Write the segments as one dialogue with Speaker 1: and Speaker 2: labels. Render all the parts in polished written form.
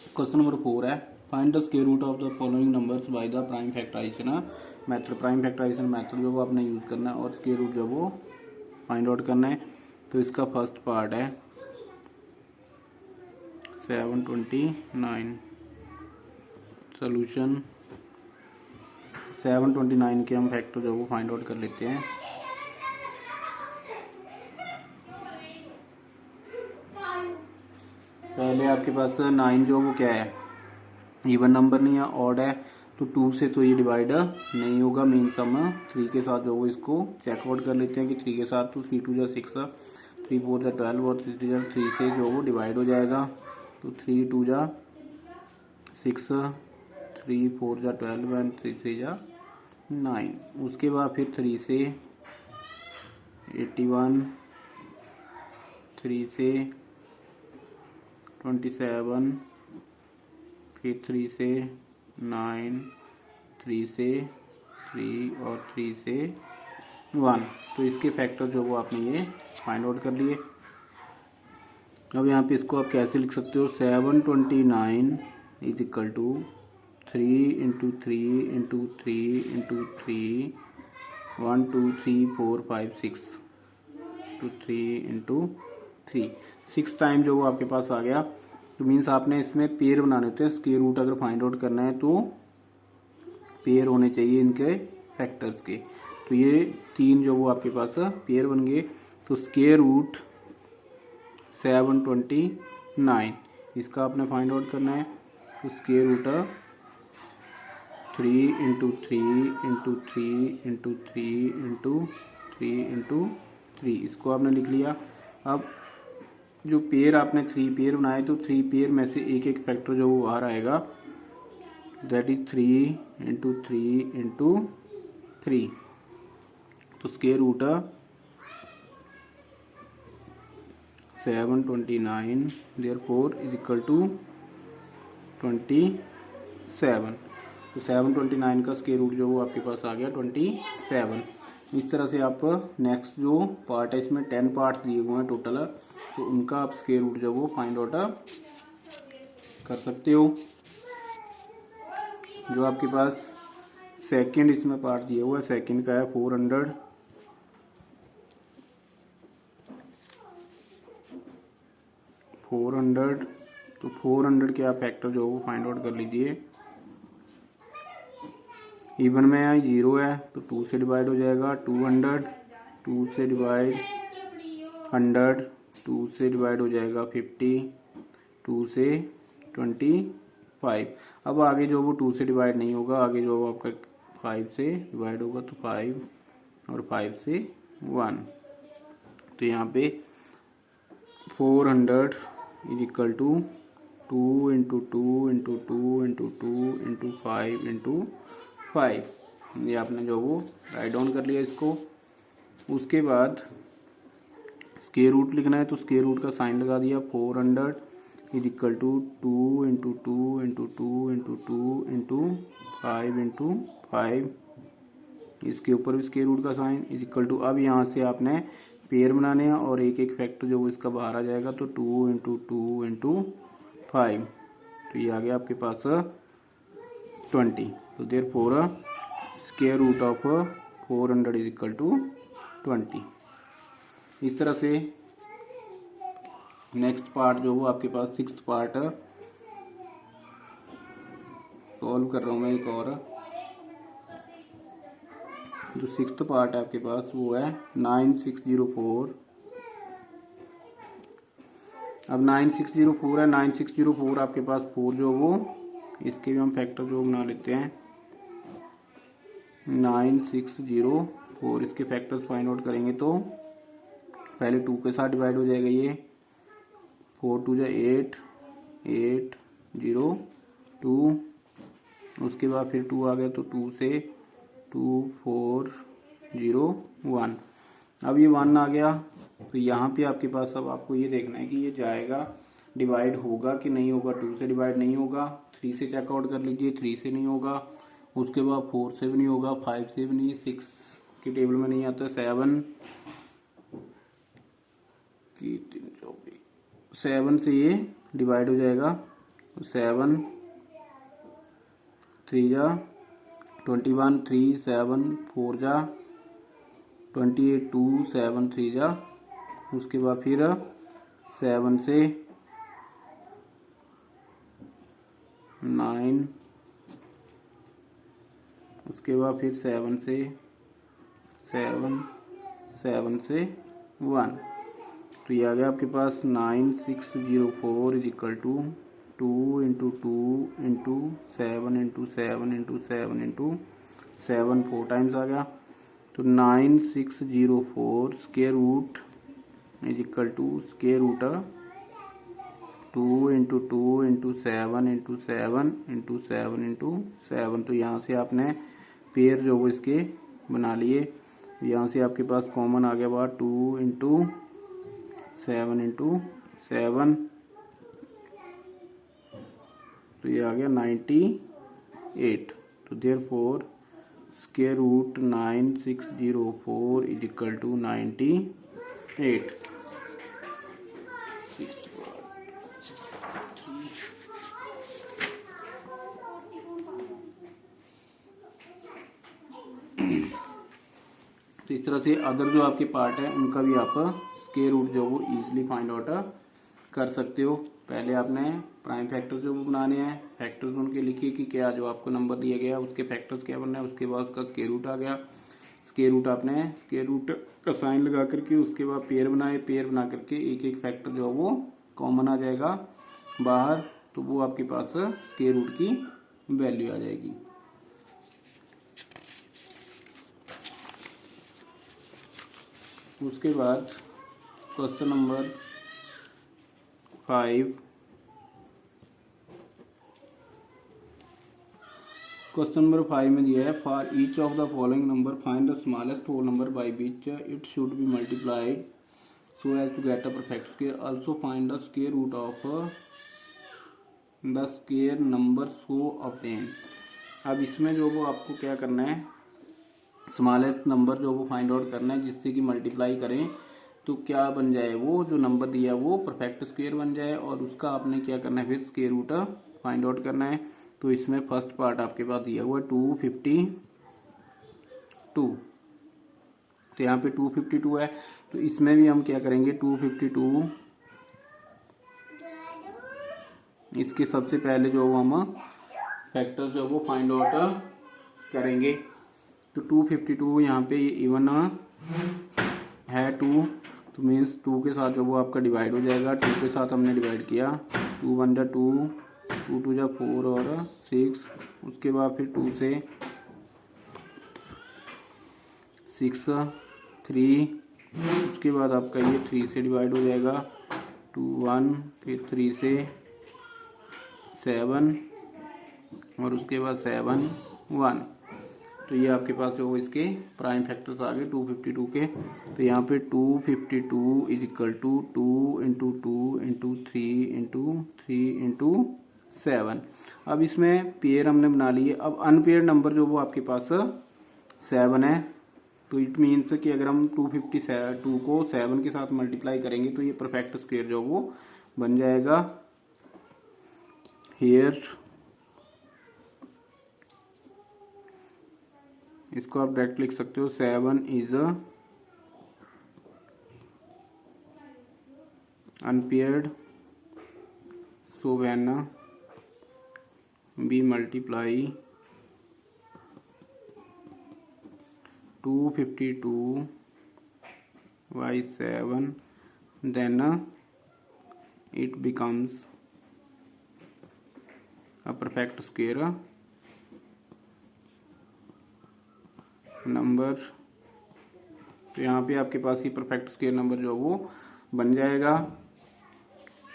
Speaker 1: Question number 4 है, find the square root of the following numbers by the prime factorization method. Prime factorization method जो वो आपने use करना है और स्क्वायर रूट जो वो फाइंड आउट करना है। तो इसका फर्स्ट पार्ट है 729। सोल्यूशन 729 के हम फैक्टर जो वो फाइंड आउट कर लेते हैं। पहले आपके पास 9 जो वो क्या है, इवन नंबर नहीं है, ऑड है, तो 2 से तो ये डिवाइड नहीं होगा। मेन सम 3 के साथ जो वो इसको चेकआउट कर लेते हैं कि 3 के साथ, तो 3 2 जा 6, 3 4 जा 12 और 3 जा 3 से जो वो डिवाइड हो जाएगा। तो 3 2 जा 6, 3 4 जा 12 एंड 3 3 जा 9। उसके बाद फिर 3 से 81, 3 से 27, फिर 3 से 9, 3 से 3 और 3 से 1। तो इसके फैक्टर जो वो आपने ये फाइंड आउट कर लिए। अब यहाँ पे इसको आप कैसे लिख सकते हो, 729 is equal to 3 into 3 into 3 into 3, 1 2 3 4 5 6 to 3 into 3, 6 time जो वो आपके पास आ गया। तो मीन्स आपने इसमें पेयर बनाने होते हैं। स्क्वायर रूट अगर फाइंड आउट करना है तो पेयर होने चाहिए इनके फैक्टर्स के। तो ये 3 जो वो आपके पास पेयर बन गए। तो स्क्वायर रूट 729 इसका आपने फाइंड आउट करना है। तो square root 3 into 3 into 3 into 3 into 3 into 3 इसको आपने लिख लिया। अब जो पेयर आपने 3 पेयर बनाए, तो 3 पेयर में से एक एक फैक्टर जो वो बाहर आएगा, दैट इज 3 इंटू 3 इंटू 3। तो square root 729 therefore is equal to 27। तो 729 का स्क्वायर रूट जो वो आपके पास आ गया 27। इस तरह से आप नेक्स्ट जो पार्ट है, इसमें 10 पार्ट दिए हुए हैं टोटल, तो उनका आप स्क्वायर रूट जो वो फाइंड आउट कर सकते हो। जो आपके पास सेकंड इसमें पार्ट दिया हुआ है, सेकंड का है 400। तो 400 के आप फैक्टर जो वो फाइंड आउट कर लीजिए। इवन में है 0 है तो 2 से डिवाइड हो जाएगा। 200, 2 से डिवाइड 100, 2 से डिवाइड हो जाएगा 50, 2 से 25। अब आगे जो वो 2 से डिवाइड नहीं होगा, आगे जो वो आपका 5 से डिवाइड होगा, तो 5 और 5 से 1। तो यहाँ पे 400 is equal to 2 into 2 into 2 into 2 into 5 into 5। ये आपने जो वो राइट डाउन कर लिया इसको। उसके बाद स्क्वायर रूट लिखना है, तो स्क्वायर रूट का साइन लगा दिया। 400 is equal to 2 into 2 into 2 into 2 into 5 into 5। इसके ऊपर भी स्क्वायर रूट का साइन इज इक्वल टू। अब यहाँ से आपने पेयर बनाने हैं और एक एक फैक्टर जो वो इसका बाहर आ जाएगा। तो 2 इंटू 2 इंटू 5, तो ये आ गया आपके पास 20। तो therefore square root of 400 is equal to 20। इस तरह से नेक्स्ट पार्ट जो वो आपके पास 6th पार्ट सॉल्व कर रहा हूँ मैं एक और। जो 6th पार्ट है आपके पास वो है 9604। अब 9604 है, 9604 आपके पास 4 जो वो, इसके भी हम फैक्टर जो बना लेते हैं। 9604 इसके फैक्टर्स फाइंड आउट करेंगे तो पहले 2 के साथ डिवाइड हो जाएगा ये। 4 2 जा 8, 8 0 2। उसके बाद फिर 2 आ गया, तो 2 से 2 4 0 1। अब ये 1 आ गया, तो यहाँ पे आपके पास अब आपको ये देखना है कि ये जाएगा, डिवाइड होगा कि नहीं होगा। 2 से डिवाइड नहीं होगा, 3 से चेकआउट कर लीजिए, 3 से नहीं होगा। उसके बाद 4 से भी नहीं होगा, 5 से भी नहीं, 6 की टेबल में नहीं आता, 7 से ये डिवाइड हो जाएगा 7 3 जा 21, 3 7 4 जा 28, 2 7 3 जा, उसके बाद फिर 7 से 9, उसके बाद फिर 7 से 7 7 से 1। तो ये आ गया आपके पास 9604 is equal to 2 into 2 into 7 into 7 into 7 into 7 4 times आ गया। तो 9604 square root is equal to square root 2 into 2 into 7 into 7 into 7 into 7। तो यहाँ से आपने पेयर जो वो इसके बना लिए। यहाँ से आपके पास कॉमन आ गया बात 2 इंटू 7 इंटू 7, तो ये आ गया 98। तो therefore square root 9604 is equal to 98। तो इस तरह से अदर जो आपके पार्ट है उनका भी आप स्क्वायर रूट जो वो इजीली फाइंड आउट कर सकते हो। पहले आपने प्राइम फैक्टर्स जो वो बनाने हैं, फैक्टर्स उनके लिखिए कि क्या जो आपको नंबर दिया गया उसके फैक्टर्स क्या बनना है, उसके बाद उसका स्क्वायर रूट आ गया। स्क्वायर रूट आपने स्क्वायर रूट का साइन लगा करके उसके बाद पेयर बनाए, पेयर बना करके एक एक फैक्टर जो है वो कॉमन आ जाएगा बाहर, तो वो आपके पास स्क्वायर रूट की वैल्यू आ जाएगी। उसके बाद क्वेश्चन नंबर 5, क्वेश्चन नंबर 5 में दिया है for each of the following number find the smallest whole number by which it should be multiplied so as to get a perfect square, also find the square root of the square number so obtain. अब इसमें जो वो आपको क्या करना है, smallest number जो वो फाइंड आउट करना है जिससे कि मल्टीप्लाई करें तो क्या बन जाए, वो जो नंबर दिया वो परफेक्ट स्क्वायर बन जाए, और उसका आपने क्या करना है फिर स्क्वायर रूट फाइंड आउट करना है। तो इसमें फर्स्ट पार्ट आपके पास दिया हुआ 252, तो यहाँ पे 252 है, तो इसमें भी हम क्या करेंगे 252 इसके सबसे पहले जो हम फैक्टर्स जो वो फाइंड आउट करेंगे। तो 252 यहाँ पे इवन है 2, तो मीन्स 2 के साथ जो वो आपका डिवाइड हो जाएगा। 2 के साथ हमने डिवाइड किया, 2 1 जा 2, 2 2 जा 4 और 6, उसके बाद फिर 2 से 6 3, उसके बाद आपका ये 3 से डिवाइड हो जाएगा, 2 1, फिर 3 से 7 और उसके बाद 7 1। तो ये आपके पास जो इसके प्राइम फैक्टर्स आ गए 252 के। तो यहाँ पे 252 is equal to 2 into 2 into 3 into 3 into 7। अब इसमें पेयर हमने बना लिए। अब अनपेयर नंबर जो वो आपके पास 7 है, तो इट मीन्स कि अगर हम 252 को 7 के साथ मल्टीप्लाई करेंगे तो ये परफेक्ट स्क्वायर जो वो बन जाएगा। हियर इसको आप डायरेक्ट लिख सकते हो 7 is unpaired, so when we multiply 252 by 7 then it becomes a perfect square number. तो यहाँ पे आपके पास ये परफेक्ट स्क्वायर नंबर जो वो बन जाएगा।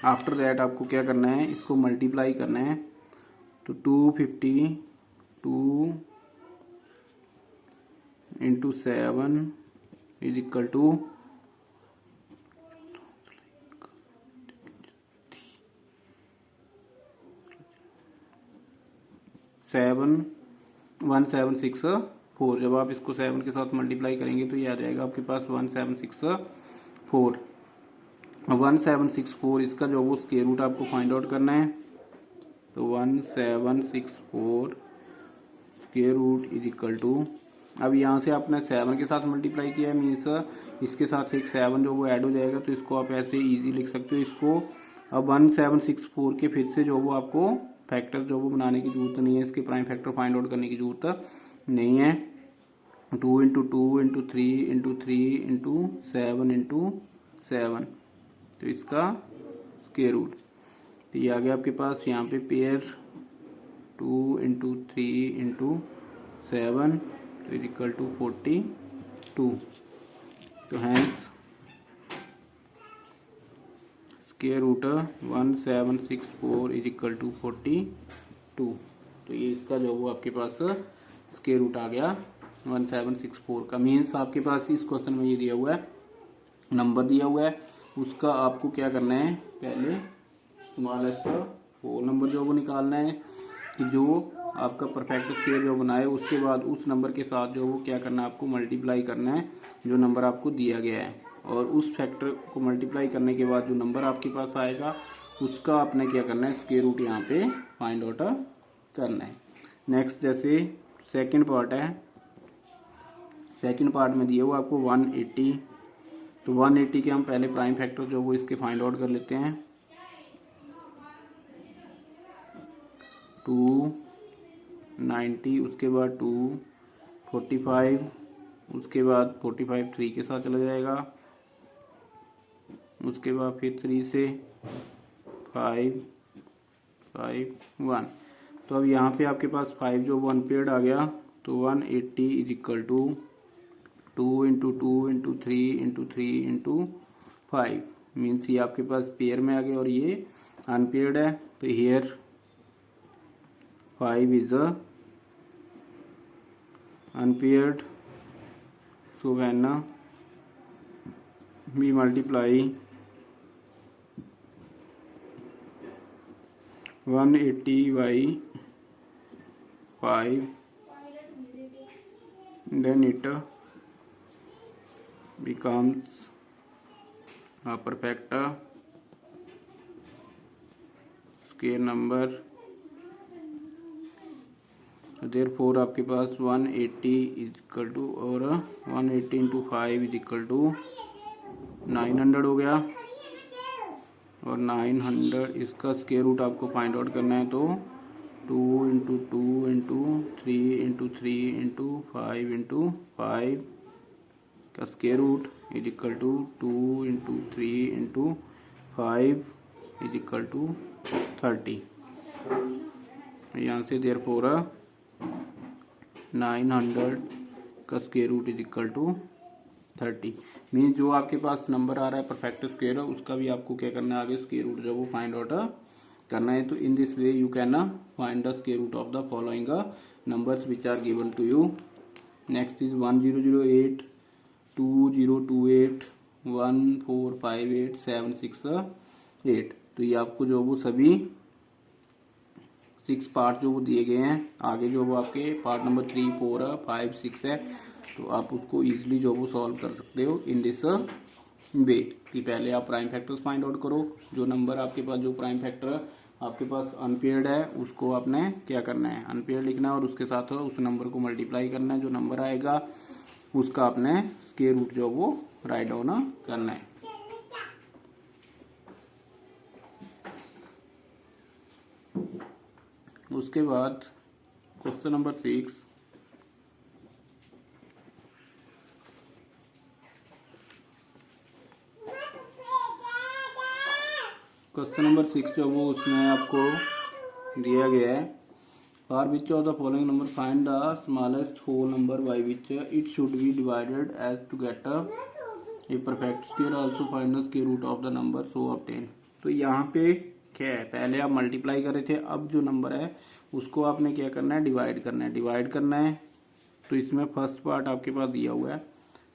Speaker 1: आफ्टर दैट आपको क्या करना है, इसको मल्टीप्लाई करना है। तो 252 इंटू 7 इज इक्वल टू 1764। जब आप इसको 7 के साथ मल्टीप्लाई करेंगे तो ये आ जाएगा आपके पास 1764। 1764 इसका जो वो स्क्वायर रूट आपको फाइंड आउट करना है। तो 1764 square root is equal to, अब यहाँ से आपने 7 के साथ मल्टीप्लाई किया है, मीन्स इसके साथ एक 7 जो वो ऐड हो जाएगा, तो इसको आप ऐसे इजी लिख सकते हो इसको। अब 1764 के फिर से जो वो आपको फैक्टर जो वो बनाने की जरूरत नहीं है, इसके प्राइम फैक्टर फाइंड आउट करने की जरूरत नहीं है। 2 into 2 into 3 into 3 into 7 into 7, तो इसका स्क्वायर रूट, तो ये आ गया आपके पास यहाँ पे पेयर 2 इंटू 3 इंटू 7 तो इज इक्वल टू 42। तो hence square root 1764 is equal to 42। तो ये इसका जो वो आपके पास स्क्वायर रूट आ गया 1764 का। मीन्स आपके पास इस क्वेश्चन में ये दिया हुआ है, नंबर दिया हुआ है, उसका आपको क्या करना है, पहले स्मॉलेस्ट होल नंबर जो वो निकालना है कि जो आपका परफेक्ट स्क्वायर जो बनाए, उसके बाद उस नंबर के साथ जो वो क्या करना है, आपको मल्टीप्लाई करना है जो नंबर आपको दिया गया है, और उस फैक्टर को मल्टीप्लाई करने के बाद जो नंबर आपके पास आएगा उसका आपने क्या करना है, स्क्वायर रूट यहाँ पे फाइंड आउट करना है। नेक्स्ट जैसे सेकंड पार्ट है, सेकंड पार्ट में दिया हुआ आपको 180, तो 180 के हम पहले प्राइम फैक्टर जो वो इसके फाइंड आउट कर लेते हैं। 290, उसके बाद 245, उसके बाद 45 3 के साथ चला जाएगा, उसके बाद फिर 3 से 5 5 1। तो अब यहाँ पे आपके पास 5 जो वन पेयर्ड आ गया, तो 180 is equal to 2 into 2 into 3 into 3 into 5, means ये आपके पास पेयर में आ गया और ये अनपेयर्ड है। तो here 5 is unpaired, so when we multiply 180 by 5, then it becomes a perfect square number। Therefore आपके पास 180 इज इक्वल टू, और 180 इंटू 5 इज इक्वल टू 900 हो गया, और 900 इसका स्क्वायर रूट आपको फाइंड आउट करना है। तो 2 into 2 into 3 into 3 into 5 into 5 का square root is equal to 2 into 3 into 5 is equal to 30। यहाँ से देयरफॉर 900 का square root is equal to 30। Means जो आपके पास नंबर आ रहा है परफेक्ट स्क्वायर, उसका भी आपको क्या करना है, आगे स्क्वायर रूट जो वो फाइंड आउट करना है। तो in this way you can find the square root of the following numbers which are given to you. Next is 1008, 2028, 1458, 768। तो ये आपको जो वो सभी 6 पार्ट जो वो दिए गए हैं, आगे जो वो आपके पार्ट नंबर 3, 4, 5, 6 है, तो आप उसको इजीली जो वो सॉल्व कर सकते हो इन दिस वे कि पहले आप प्राइम फैक्टर्स फाइंड आउट करो, जो नंबर आपके पास, जो प्राइम फैक्टर आपके पास अनपेयर्ड है उसको आपने क्या करना है, अनपेयर्ड लिखना है, और उसके साथ उस नंबर को मल्टीप्लाई करना है, जो नंबर आएगा उसका आपने स्क्वायर रूट जो वो राइट डाउन करना है। उसके बाद क्वेश्चन नंबर 6, क्वेश्चन नंबर 6 जो वो उसमें आपको दिया गया है, for which of the following number find the smallest whole number by which it should be divided as to get a perfect square, also find the square root of the number so obtain. तो यहाँ पे क्या है, पहले आप multiply कर रहे थे, अब जो नंबर है उसको आपने क्या करना है, डिवाइड करना है। डिवाइड करना है तो इसमें फर्स्ट पार्ट आपके पास दिया हुआ है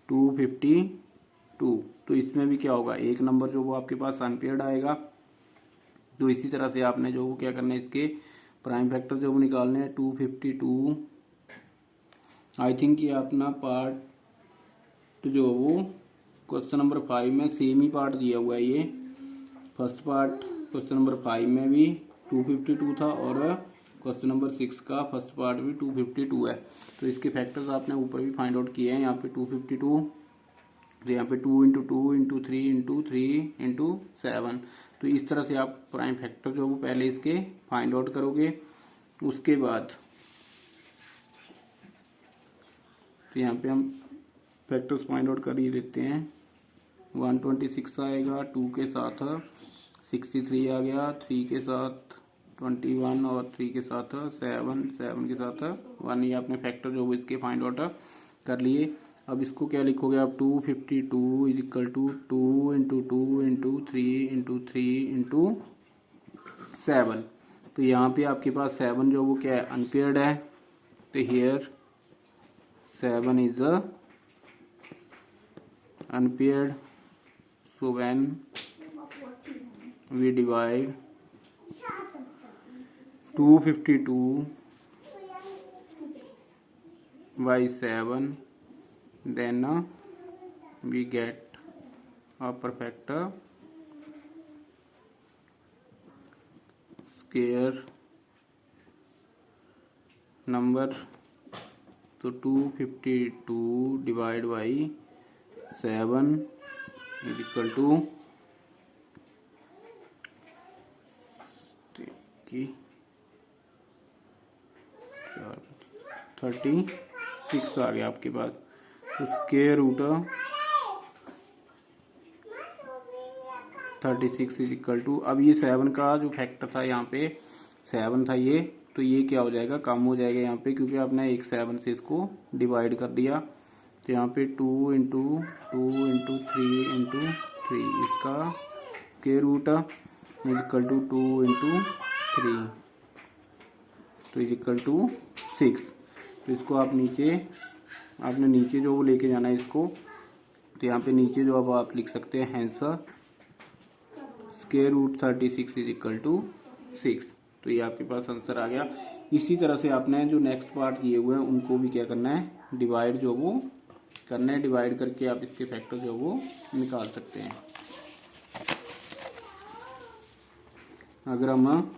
Speaker 1: 252, तो इसमें भी क्या होगा, एक नंबर जो वो आपके पास अनपेयर्ड आएगा। तो इसी तरह से आपने जो वो क्या करना है, इसके प्राइम फैक्टर जो वो निकालने हैं 252। आई थिंक ये अपना पार्ट जो वो क्वेश्चन नंबर 5 में सेम ही पार्ट दिया हुआ है, ये फर्स्ट पार्ट क्वेश्चन नंबर 5 में भी 252 था और क्वेश्चन नंबर 6 का फर्स्ट पार्ट भी 252 है। तो इसके फैक्टर्स आपने ऊपर भी फाइंड आउट किए हैं। यहाँ पे 252, तो यहाँ पे 2 इंटू 2 इंटू 3 इंटू 3 इंटू 7। तो इस तरह से आप प्राइम फैक्टर जो वो पहले इसके फाइंड आउट करोगे। उसके बाद तो यहाँ पे हम फैक्टर्स फाइंड आउट कर ही लेते हैं। 126 आएगा, 2 के साथ 63 आ गया, 3 के साथ 21 और 3 के साथ 7, 7 के साथ 1। ये आपने फैक्टर जो वो इसके फाइंड आउट कर लिए। अब इसको क्या लिखोगे आप, 252 is equal to 2 into 2 into 3 into 3 into 7। तो यहाँ पे आपके पास 7 जो वो क्या है, अनपेयर्ड है। तो here 7 is unpaired. So when we divide 252 by 7, then we get a perfect square number. तो 252 divide by 7 is equal to 36 आ गया आपके पास। तो square root 36 is equal to, अब ये 7 का जो फैक्टर था यहाँ पे 7 था ये, तो ये क्या हो जाएगा, कम हो जाएगा यहाँ पे, क्योंकि आपने एक 7 से इसको डिवाइड कर दिया। तो यहाँ पे 2 इंटू 2 इंटू 3 इंटू 3, इसका square root is equal to 2 into 3, तो इज इक्वल टू 6। तो इसको आप नीचे, आपने नीचे जो वो लेके जाना है इसको, तो यहाँ पे नीचे जो अब आप लिख सकते हैं hence square root 36 is equal to 6। तो ये आपके पास आंसर आ गया। इसी तरह से आपने जो नेक्स्ट पार्ट दिए हुए हैं उनको भी क्या करना है, डिवाइड जो वो करना है। डिवाइड करके आप इसके फैक्टर जो वो निकाल सकते हैं। अगर हम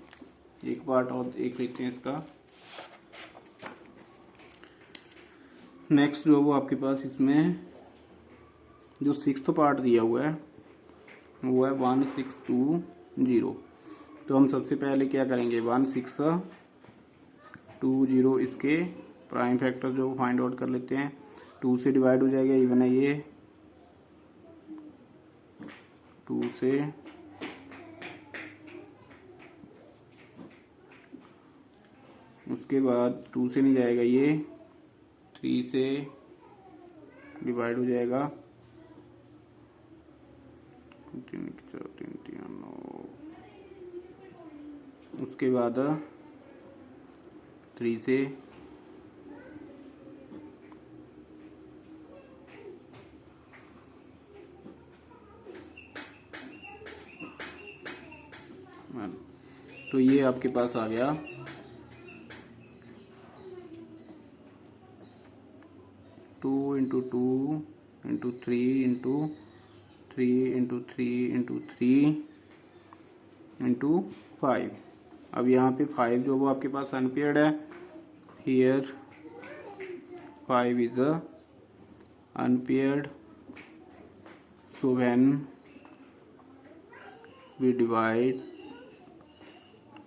Speaker 1: एक पार्ट और एक लेते हैं इसका, नेक्स्ट जो वो आपके पास इसमें जो 6th पार्ट दिया हुआ है वो है 1620। तो हम सबसे पहले क्या करेंगे, 1620 इसके प्राइम फैक्टर जो फाइंड आउट कर लेते हैं। 2 से डिवाइड हो जाएगा, इवन है ये 2 से, उसके बाद 2 से नहीं जाएगा, ये 3 से डिवाइड हो जाएगा। उसके बाद 3 से तो ये आपके पास आ गया 2 into 2 into 3 into 3 into 3 into 3 into 5। अब यहाँ पे 5 जो वो आपके पास अनपेयर्ड है। Here 5 is unpaired. So when we divide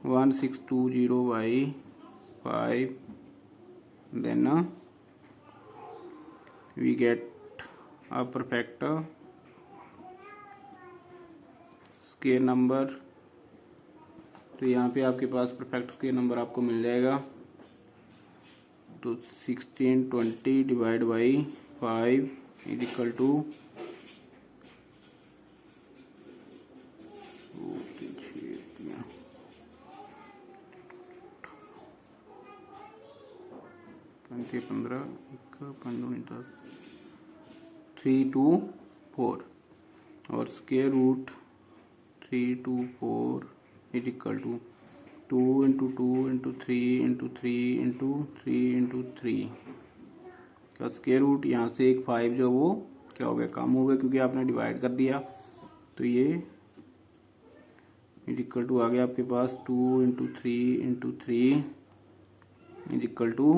Speaker 1: 1620 by 5, then we get a perfect square number. तो यहाँ पे आपके पास परफेक्ट स्क्वायर नंबर आपको मिल जाएगा। तो 1620 divide by 5 is equal to 15 324 और square root 324 is equal to 2 into 2 into 3 into 3 into 3 into 3 का square root. यहाँ से एक 5 जो वो क्या हो गया, कम हो गया, क्योंकि आपने डिवाइड कर दिया। तो ये इज इक्वल टू आ गया आपके पास 2 × 3 इज इक्वल टू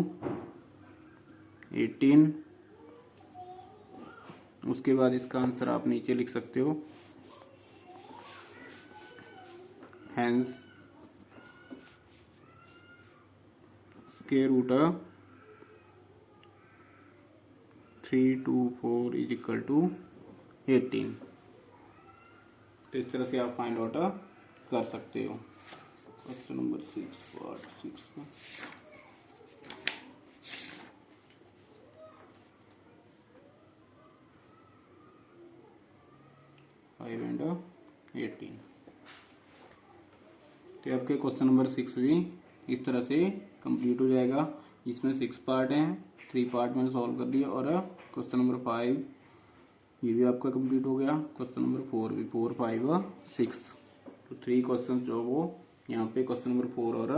Speaker 1: 18। उसके बाद इसका आंसर आप नीचे लिख सकते हो, hence square root 3 to 4 is equal to 18। तो इस तरह से आप फाइंड आउट कर सकते हो। क्वेश्चन नंबर 6 पार्ट 6 का 5 and 18। तो आपके क्वेश्चन नंबर 6 भी इस तरह से कंप्लीट हो जाएगा। इसमें 6 पार्ट हैं, 3 पार्ट मैंने सॉल्व कर दिया और क्वेश्चन नंबर 5 ये भी आपका कंप्लीट हो गया। क्वेश्चन नंबर 4 भी, 4, 5, 6, तो 3 क्वेश्चन जो वो यहाँ पे क्वेश्चन नंबर 4 और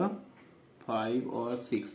Speaker 1: 5 और 6